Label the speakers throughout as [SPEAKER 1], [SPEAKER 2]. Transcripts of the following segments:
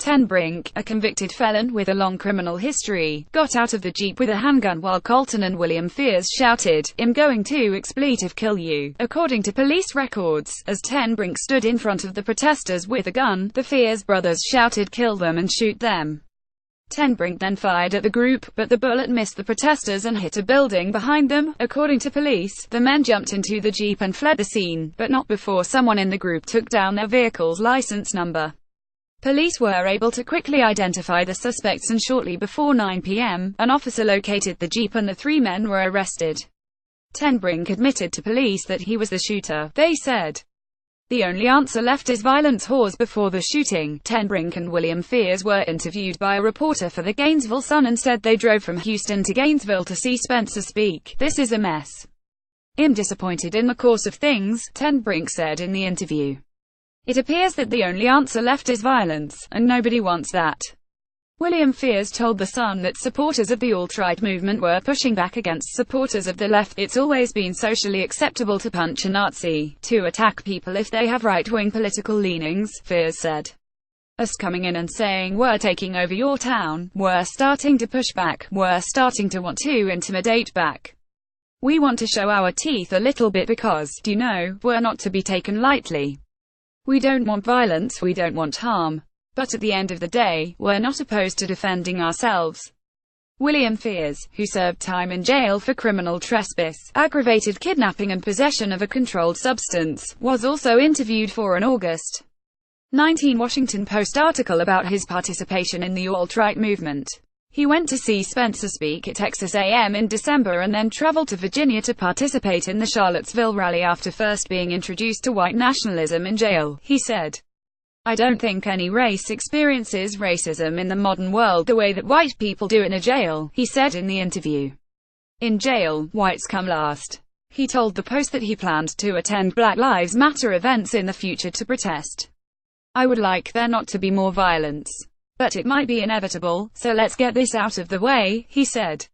[SPEAKER 1] Ten Brink, a convicted felon with a long criminal history, got out of the Jeep with a handgun while Colton and William Fears shouted, "I'm going to expletive kill you," according to police records. As Ten Brink stood in front of the protesters with a gun, the Fears brothers shouted, "Kill them and shoot them." Ten Brink then fired at the group, but the bullet missed the protesters and hit a building behind them. According to police, the men jumped into the Jeep and fled the scene, but not before someone in the group took down their vehicle's license number. Police were able to quickly identify the suspects, and shortly before 9 p.m., an officer located the Jeep and the three men were arrested. Ten Brink admitted to police that he was the shooter. They said, "The only answer left is violence." Hours before the shooting, Ten Brink and William Fears were interviewed by a reporter for the Gainesville Sun and said they drove from Houston to Gainesville to see Spencer speak. "This is a mess. I'm disappointed in the course of things," Ten Brink said in the interview. "It appears that the only answer left is violence, and nobody wants that." William Fears told The Sun that supporters of the alt-right movement were pushing back against supporters of the left. "It's always been socially acceptable to punch a Nazi, to attack people if they have right-wing political leanings," Fears said. "Us coming in and saying we're taking over your town, we're starting to push back, we're starting to want to intimidate back. We want to show our teeth a little bit because, you know, we're not to be taken lightly. We don't want violence, we don't want harm. But at the end of the day, we're not opposed to defending ourselves." William Fears, who served time in jail for criminal trespass, aggravated kidnapping and possession of a controlled substance, was also interviewed for an August 19 Washington Post article about his participation in the alt-right movement. He went to see Spencer speak at Texas A&M in December and then traveled to Virginia to participate in the Charlottesville rally after first being introduced to white nationalism in jail. He said, "I don't think any race experiences racism in the modern world the way that white people do in a jail," he said in the interview. "In jail, whites come last." He told the Post that he planned to attend Black Lives Matter events in the future to protest. "I would like there not to be more violence. But it might be inevitable, so let's get this out of the way," he said.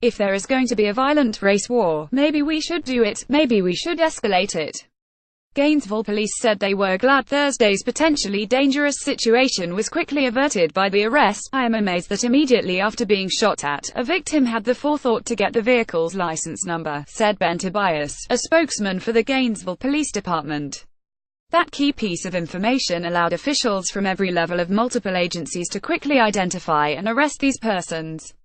[SPEAKER 1] "If there is going to be a violent race war, maybe we should do it, maybe we should escalate it." Gainesville police said they were glad Thursday's potentially dangerous situation was quickly averted by the arrest. "I am amazed that immediately after being shot at, a victim had the forethought to get the vehicle's license number," said Ben Tobias, a spokesman for the Gainesville Police Department. That key piece of information allowed officials from every level of multiple agencies to quickly identify and arrest these persons.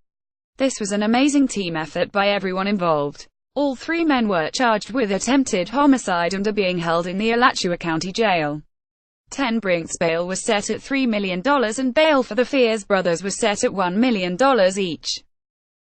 [SPEAKER 1] "This was an amazing team effort by everyone involved." All three men were charged with attempted homicide and are being held in the Alachua County Jail. Ten Brink's bail was set at $3 million and bail for the Fears brothers was set at $1 million each.